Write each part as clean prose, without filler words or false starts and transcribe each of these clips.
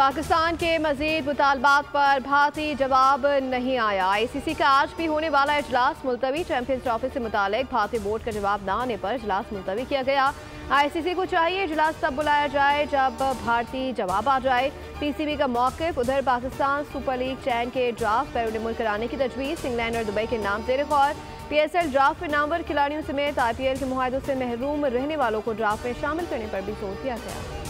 पाकिस्तान के मजीद मुतालबात पर भारतीय जवाब नहीं आया। ICC का आज भी होने वाला इजलास मुलतवी। चैंपियंस ट्रॉफी से मुतालिक भारतीय बोर्ड का जवाब न आने पर इजलास मुलतवी किया गया। ICC को चाहिए इजलास तब बुलाया जाए जब भारतीय जवाब आ जाए। PCB का मौक़िफ़। उधर पाकिस्तान सुपर लीग चैन के ड्राफ्ट बैरून मुल्क कराने की तजवीज़। इंग्लैंड और दुबई के नाम ज़ेर गौर। PSL ड्राफ्ट में नामवर खिलाड़ियों समेत IPL के मुआहदों से महरूम रहने वालों को ड्राफ्ट में शामिल करने पर भी जोर दिया गया।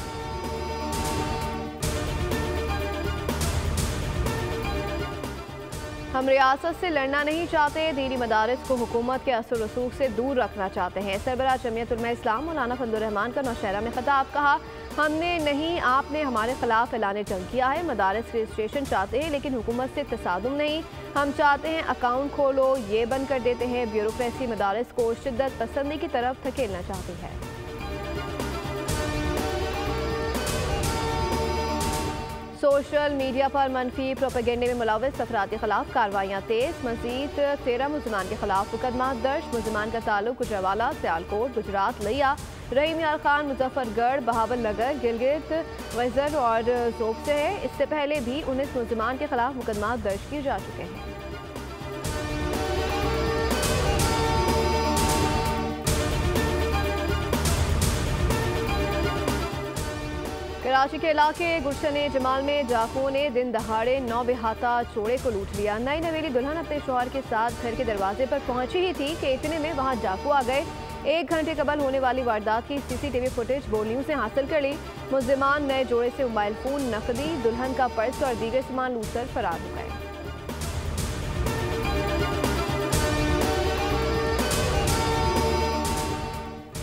हम रियासत से लड़ना नहीं चाहते, दीनी मदारिस को हुकूमत के असर रसूख से दूर रखना चाहते हैं। सरबराह जमीयत उलमा इस्लाम मौलाना फजलुर रहमान का नौशहरा में खिताब। कहा, हमने नहीं आपने हमारे खिलाफ ऐलान जंग किया है। मदारिस रजिस्ट्रेशन चाहते हैं लेकिन हुकूमत से तसादुम नहीं। हम चाहते हैं अकाउंट खोलो, ये बंद कर देते हैं। ब्यूरोक्रेसी मदारिस को शिद्दत पसंदी की तरफ धकेलना चाहती है। सोशल मीडिया पर मनफी प्रोपेगेंडे में मुलव्वस अफराद के खिलाफ कार्रवाइयाँ तेज। मजीद 13 मुलजमान के खिलाफ मुकदमा दर्ज। मुलजमान का ताल्लुक गुजरावाला, सियालकोट, गुजरात, लिया, रहीम यार खान, मुजफ्फरगढ़, बहावल नगर, गिलगित, वज़र और जोब से है। इससे पहले भी 19 मुलजमान के खिलाफ मुकदमा दर्ज किए जा चुके हैं। कराची के इलाके गुलशन जमाल में डाकुओं ने दिन दहाड़े 9 बेहाता जोड़े को लूट लिया। नई नवेली दुल्हन अपने शौहर के साथ घर के दरवाजे पर पहुंची ही थी कि इतने में वहां डाकू आ गए। 1 घंटे कबल होने वाली वारदात की CCTV फुटेज बोलियों से हासिल कर ली। मुल्जिमान नए जोड़े से मोबाइल फोन, नकदी, दुल्हन का पर्स और दीगर सामान लूटकर फरार हो गए।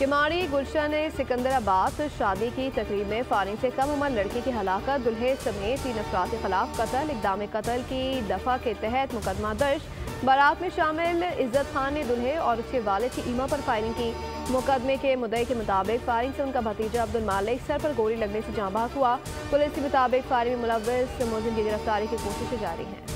किमाड़ी गुलशन सिकंदराबाद शादी की तकरीब में फारिग से कम उम्र लड़की की हलाकत। दुल्हे समेत 3 अफराद के खिलाफ कत्ल। इक़दाम कत्ल की दफ़ा के तहत मुकदमा दर्ज। बारात में शामिल इज्जत खान ने दुल्हे और उसके वालिद की ईमा पर फायरिंग की। मुकदमे के मुद्दई के मुताबिक फायरिंग से उनका भतीजा अब्दुल मालिक सर पर गोली लगने से जाँ बहक हुआ। पुलिस के मुताबिक फायरिंग में मुलव्वस मुलजिम की गिरफ्तारी की कोशिशें जारी हैं।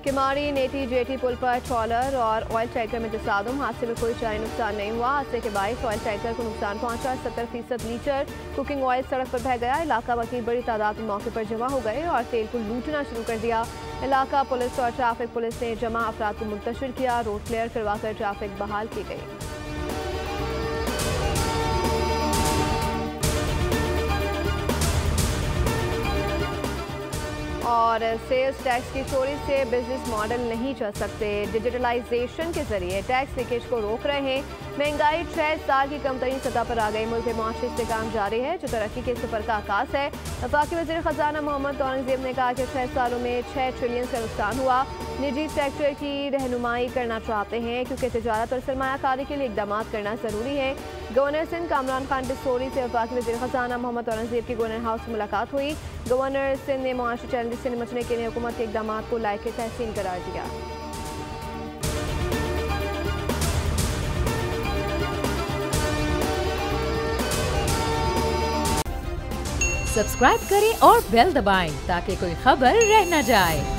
किमाड़ी नेटी जेटी पुल पर ट्रॉलर और ऑयल टैंकर में तसादुम। हादसे में कोई जानी नुकसान नहीं हुआ। हादसे के बायस ऑयल टैंकर को नुकसान पहुंचा। 70% लीटर कुकिंग ऑयल सड़क पर बह गया। इलाका वासी बड़ी तादाद में मौके पर जमा हो गए और तेल को लूटना शुरू कर दिया। इलाका पुलिस और ट्रैफिक पुलिस ने जमा अफराद को मुंतशिर किया। रोड क्लियर करवाकर ट्रैफिक बहाल की गई। और सेल्स टैक्स की चोरी से बिजनेस मॉडल नहीं चल सकते। डिजिटलाइजेशन के जरिए टैक्स लीकेज को रोक रहे हैं। महंगाई 6 साल की कमतरीन सतह पर आ गई। मुल्क में मुआशी इस्तेहकाम जारी है जो तरक्की के सफर का आगाज है। वफाकी वज़ीर ख़जाना मोहम्मद औरंगज़ेब ने कहा कि 6 सालों में 6 ट्रिलियन का नुकसान हुआ। निजी सेक्टर की रहनुमाई करना चाहते हैं क्योंकि तिजारत और सरमायाकारी के लिए इक़दाम करना ज़रूरी है। गवर्नर सिंध कामरान खान बिसोरी से वफाकी वज़ीर ख़जाना मोहम्मद औरंगज़ेब की गवर्नर हाउस में मुलाकात हुई। गवर्नर सिंध ने मुआशी चैलेंज से निपटने के लिए हुकूमत के इक़दाम को लायक तहसीन करार दिया। सब्सक्राइब करें और बेल दबाएं ताकि कोई खबर रह न जाए।